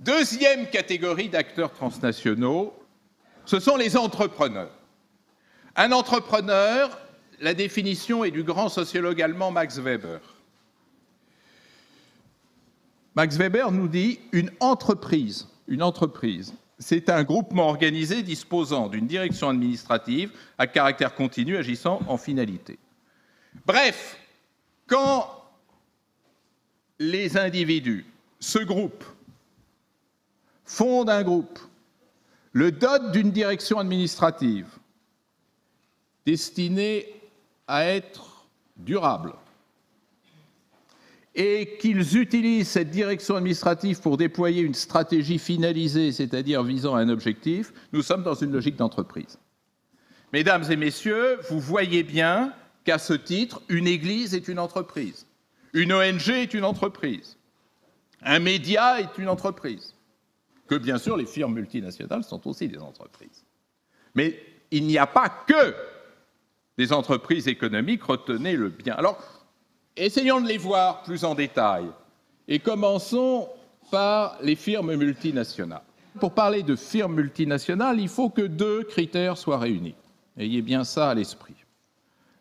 Deuxième catégorie d'acteurs transnationaux, ce sont les entrepreneurs. Un entrepreneur, la définition est du grand sociologue allemand Max Weber. Max Weber nous dit une entreprise, c'est un groupement organisé disposant d'une direction administrative à caractère continu agissant en finalité. Bref, quand les individus se groupent, fondent un groupe, le dotent d'une direction administrative destinée à être durable, et qu'ils utilisent cette direction administrative pour déployer une stratégie finalisée, c'est-à-dire visant à un objectif, nous sommes dans une logique d'entreprise. Mesdames et messieurs, vous voyez bien qu'à ce titre, une église est une entreprise, une ONG est une entreprise, un média est une entreprise, que bien sûr les firmes multinationales sont aussi des entreprises. Mais il n'y a pas que des entreprises économiques, retenez-le bien. Alors, essayons de les voir plus en détail et commençons par les firmes multinationales. Pour parler de firmes multinationales, il faut que deux critères soient réunis. Ayez bien ça à l'esprit.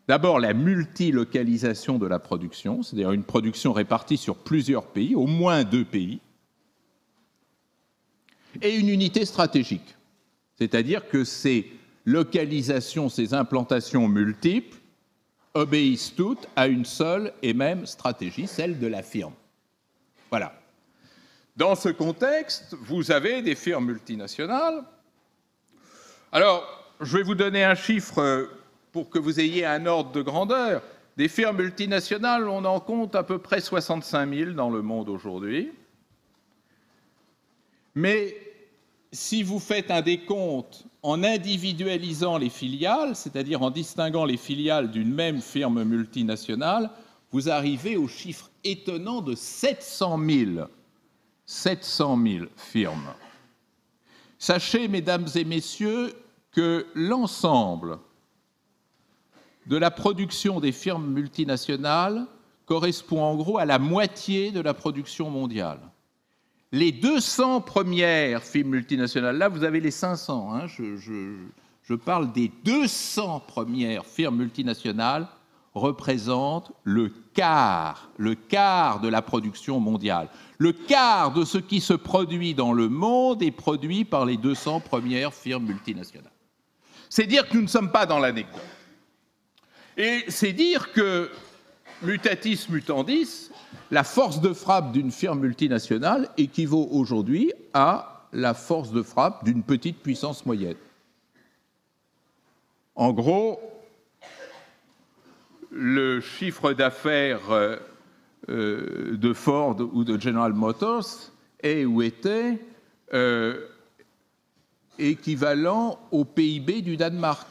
D'abord, la multilocalisation de la production, c'est-à-dire une production répartie sur plusieurs pays, au moins 2 pays, et une unité stratégique, c'est-à-dire que ces localisations, ces implantations multiples, obéissent toutes à une seule et même stratégie, celle de la firme. Voilà. Dans ce contexte, vous avez des firmes multinationales. Alors, je vais vous donner un chiffre pour que vous ayez un ordre de grandeur. Des firmes multinationales, on en compte à peu près 65 000 dans le monde aujourd'hui. Mais si vous faites un décompte en individualisant les filiales, c'est-à-dire en distinguant les filiales d'une même firme multinationale, vous arrivez au chiffre étonnant de 700 000 firmes. Sachez, mesdames et messieurs, que l'ensemble de la production des firmes multinationales correspond en gros à la moitié de la production mondiale. Les 200 premières firmes multinationales, là vous avez les 500, hein, je parle des 200 premières firmes multinationales, représentent le quart de la production mondiale. Le quart de ce qui se produit dans le monde est produit par les 200 premières firmes multinationales. C'est dire que nous ne sommes pas dans l'anecdote. Et c'est dire que, mutatis mutandis, la force de frappe d'une firme multinationale équivaut aujourd'hui à la force de frappe d'une petite puissance moyenne. En gros, le chiffre d'affaires de Ford ou de General Motors est ou était équivalent au PIB du Danemark,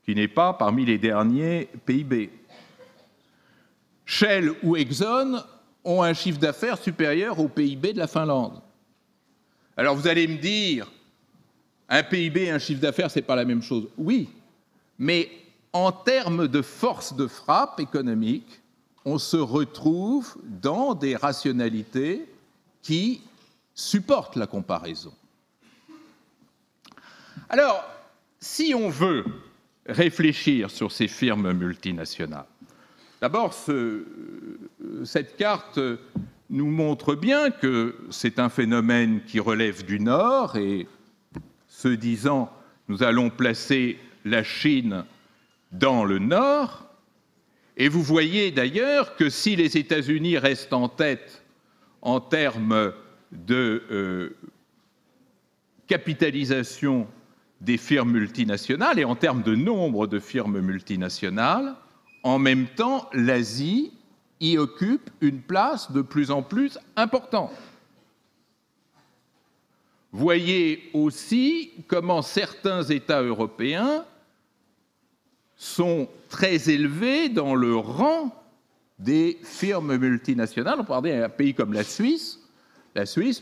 qui n'est pas parmi les derniers PIB. Shell ou Exxon ont un chiffre d'affaires supérieur au PIB de la Finlande. Alors vous allez me dire, un PIB et un chiffre d'affaires, ce n'est pas la même chose. Oui, mais en termes de force de frappe économique, on se retrouve dans des rationalités qui supportent la comparaison. Alors, si on veut réfléchir sur ces firmes multinationales, d'abord, cette carte nous montre bien que c'est un phénomène qui relève du Nord, et ce disant, nous allons placer la Chine dans le Nord, et vous voyez d'ailleurs que si les États-Unis restent en tête en termes de capitalisation des firmes multinationales et en termes de nombre de firmes multinationales, en même temps, l'Asie y occupe une place de plus en plus importante. Voyez aussi comment certains États européens sont très élevés dans le rang des firmes multinationales. On peut regarder un pays comme la Suisse,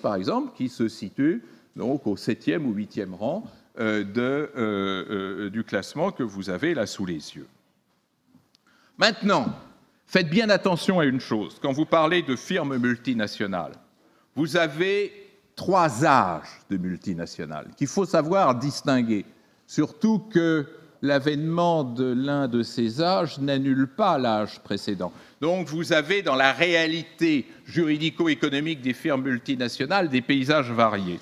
par exemple, qui se situe donc au 7e ou 8e rang du classement que vous avez là sous les yeux. Maintenant, faites bien attention à une chose. Quand vous parlez de firmes multinationales, vous avez 3 âges de multinationales qu'il faut savoir distinguer, surtout que l'avènement de l'un de ces âges n'annule pas l'âge précédent. Donc vous avez dans la réalité juridico-économique des firmes multinationales des paysages variés.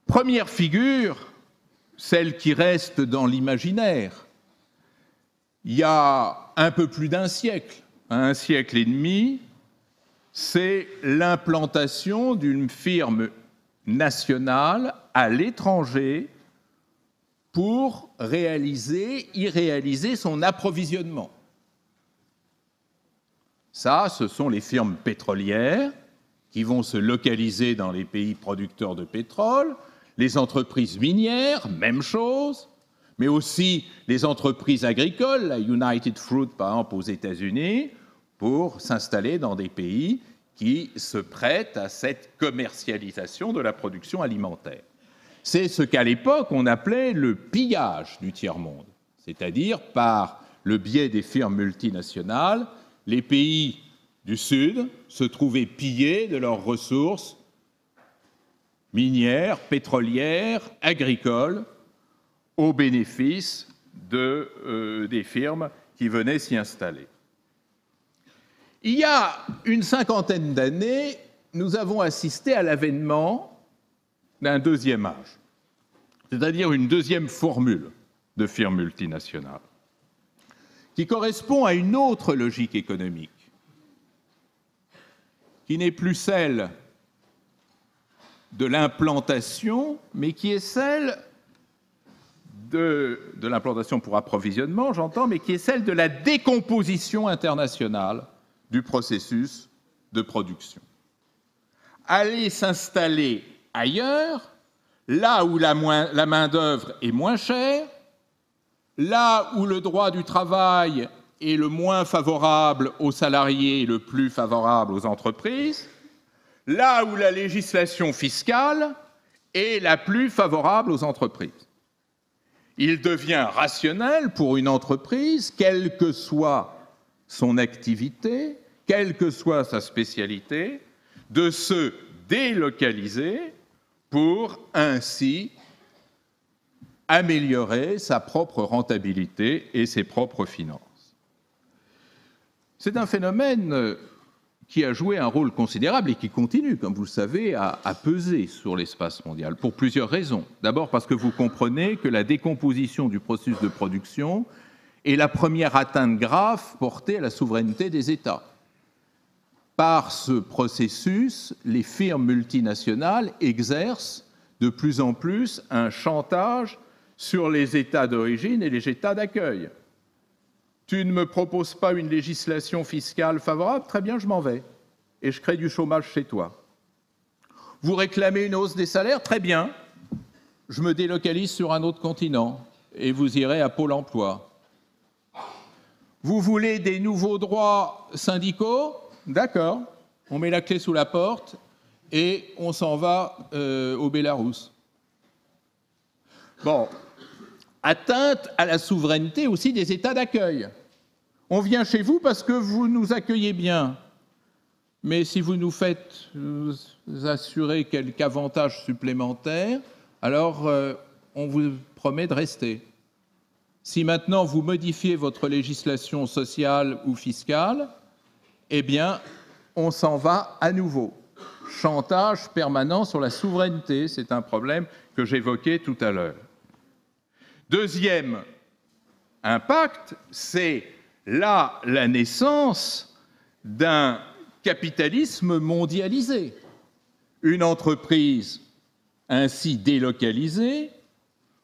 Première figure, celle qui reste dans l'imaginaire. Il y a un peu plus d'un siècle et demi, c'est l'implantation d'une firme nationale à l'étranger pour y réaliser son approvisionnement. Ça, ce sont les firmes pétrolières qui vont se localiser dans les pays producteurs de pétrole, les entreprises minières, même chose, mais aussi les entreprises agricoles, la United Fruit par exemple aux États-Unis, pour s'installer dans des pays qui se prêtent à cette commercialisation de la production alimentaire. C'est ce qu'à l'époque on appelait le pillage du tiers-monde, c'est-à-dire par le biais des firmes multinationales, les pays du Sud se trouvaient pillés de leurs ressources minières, pétrolières, agricoles, au bénéfice des firmes qui venaient s'y installer. Il y a une 50aine d'années, nous avons assisté à l'avènement d'un deuxième âge, c'est-à-dire une deuxième formule de firmes multinationales, qui correspond à une autre logique économique, qui n'est plus celle de l'implantation, mais qui est celle de l'implantation pour approvisionnement, j'entends, mais qui est celle de la décomposition internationale du processus de production. Aller s'installer ailleurs, là où la main-d'œuvre est moins chère, là où le droit du travail est le moins favorable aux salariés et le plus favorable aux entreprises, là où la législation fiscale est la plus favorable aux entreprises. Il devient rationnel pour une entreprise, quelle que soit son activité, quelle que soit sa spécialité, de se délocaliser pour ainsi améliorer sa propre rentabilité et ses propres finances. C'est un phénomène qui a joué un rôle considérable et qui continue, comme vous le savez, à peser sur l'espace mondial, pour plusieurs raisons. D'abord parce que vous comprenez que la décomposition du processus de production est la première atteinte grave portée à la souveraineté des États. Par ce processus, les firmes multinationales exercent de plus en plus un chantage sur les États d'origine et les États d'accueil. Tu ne me proposes pas une législation fiscale favorable, très bien, je m'en vais. Et je crée du chômage chez toi. Vous réclamez une hausse des salaires, très bien, je me délocalise sur un autre continent et vous irez à Pôle emploi. Vous voulez des nouveaux droits syndicaux? D'accord, on met la clé sous la porte et on s'en va au Bélarus. Bon, atteinte à la souveraineté aussi des États d'accueil. On vient chez vous parce que vous nous accueillez bien, mais si vous nous faites assurer quelques avantages supplémentaires, alors on vous promet de rester. Si maintenant vous modifiez votre législation sociale ou fiscale, eh bien, on s'en va à nouveau. Chantage permanent sur la souveraineté, c'est un problème que j'évoquais tout à l'heure. Deuxième impact, c'est là la naissance d'un capitalisme mondialisé. Une entreprise ainsi délocalisée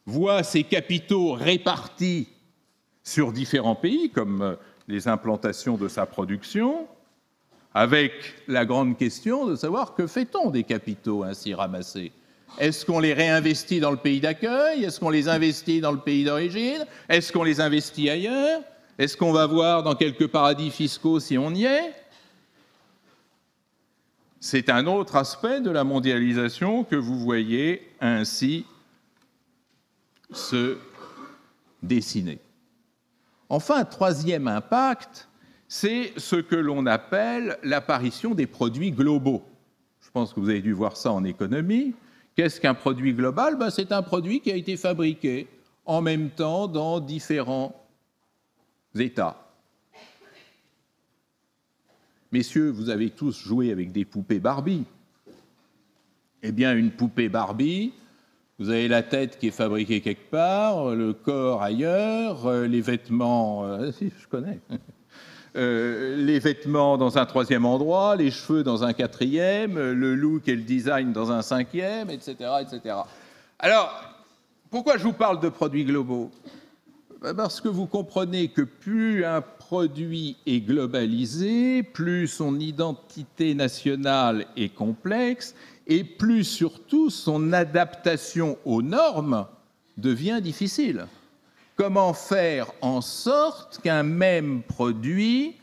voit ses capitaux répartis sur différents pays, comme les implantations de sa production, avec la grande question de savoir que fait-on des capitaux ainsi ramassés. Est-ce qu'on les réinvestit dans le pays d'accueil? Est-ce qu'on les investit dans le pays d'origine? Est-ce qu'on les investit ailleurs? Est-ce qu'on va voir dans quelques paradis fiscaux si on y est? C'est un autre aspect de la mondialisation que vous voyez ainsi se dessiner. Enfin, troisième impact, c'est ce que l'on appelle l'apparition des produits globaux. Je pense que vous avez dû voir ça en économie. Qu'est-ce qu'un produit global? C'est un produit qui a été fabriqué en même temps dans différents États. Messieurs, vous avez tous joué avec des poupées Barbie. Eh bien, une poupée Barbie, vous avez la tête qui est fabriquée quelque part, le corps ailleurs, les vêtements, si, je connais, les vêtements dans un troisième endroit, les cheveux dans un quatrième, le look et le design dans un cinquième, etc., etc. Alors, pourquoi je vous parle de produits globaux? Parce que vous comprenez que plus un produit est globalisé, plus son identité nationale est complexe, et plus surtout son adaptation aux normes devient difficile. Comment faire en sorte qu'un même produit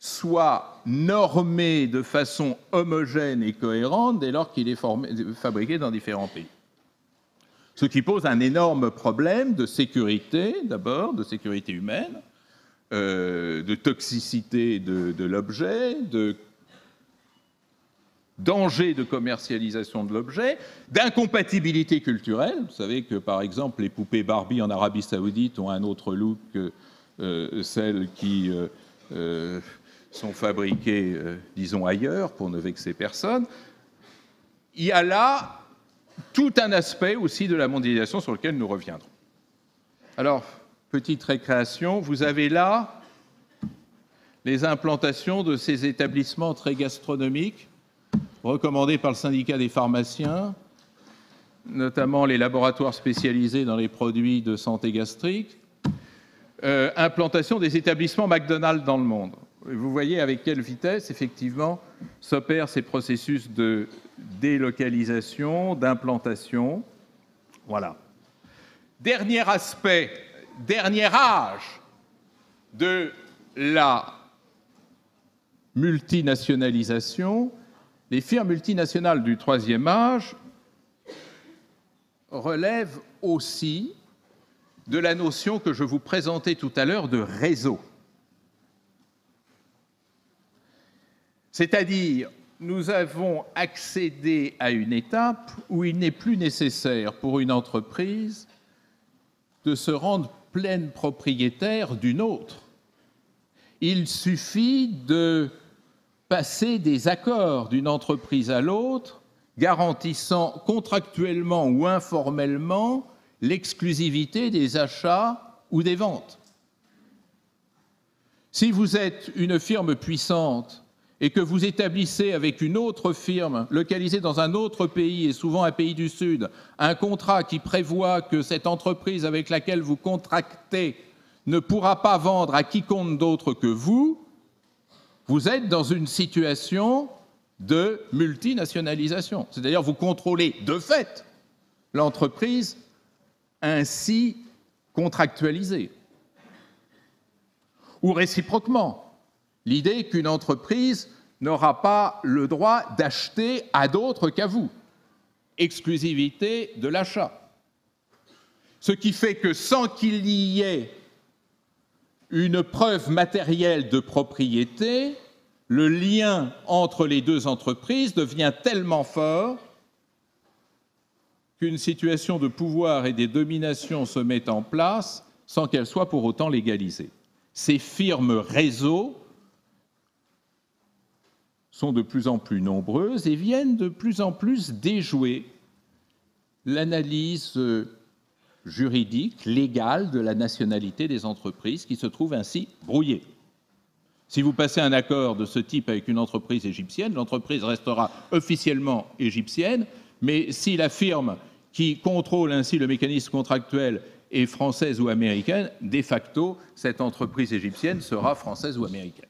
soit normé de façon homogène et cohérente dès lors qu'il est fabriqué dans différents pays? Ce qui pose un énorme problème de sécurité, d'abord, de sécurité humaine, de toxicité de l'objet, de danger de commercialisation de l'objet, d'incompatibilité culturelle. Vous savez que, par exemple, les poupées Barbie en Arabie Saoudite ont un autre look que celles qui sont fabriquées, disons, ailleurs, pour ne vexer personne. Il y a là tout un aspect aussi de la mondialisation sur lequel nous reviendrons. Alors, petite récréation, vous avez là les implantations de ces établissements très gastronomiques recommandés par le syndicat des pharmaciens, notamment les laboratoires spécialisés dans les produits de santé gastrique, implantation des établissements McDonald's dans le monde. Vous voyez avec quelle vitesse, effectivement, s'opèrent ces processus de délocalisation, d'implantation. Voilà. Dernier aspect, dernier âge de la multinationalisation, les firmes multinationales du troisième âge relèvent aussi de la notion que je vous présentais tout à l'heure de réseau. C'est-à-dire, nous avons accédé à une étape où il n'est plus nécessaire pour une entreprise de se rendre pleine propriétaire d'une autre. Il suffit de passer des accords d'une entreprise à l'autre, garantissant contractuellement ou informellement l'exclusivité des achats ou des ventes. Si vous êtes une firme puissante et que vous établissez avec une autre firme localisée dans un autre pays, et souvent un pays du Sud, un contrat qui prévoit que cette entreprise avec laquelle vous contractez ne pourra pas vendre à quiconque d'autre que vous, vous êtes dans une situation de multinationalisation. C'est-à-dire vous contrôlez de fait l'entreprise ainsi contractualisée. Ou réciproquement, l'idée qu'une entreprise n'aura pas le droit d'acheter à d'autres qu'à vous. Exclusivité de l'achat. Ce qui fait que sans qu'il y ait une preuve matérielle de propriété, le lien entre les deux entreprises devient tellement fort qu'une situation de pouvoir et de domination se met en place sans qu'elle soit pour autant légalisée. Ces firmes réseaux sont de plus en plus nombreuses et viennent de plus en plus déjouer l'analyse juridique, légale de la nationalité des entreprises qui se trouve ainsi brouillée. Si vous passez un accord de ce type avec une entreprise égyptienne, l'entreprise restera officiellement égyptienne, mais si la firme qui contrôle ainsi le mécanisme contractuel est française ou américaine, de facto, cette entreprise égyptienne sera française ou américaine.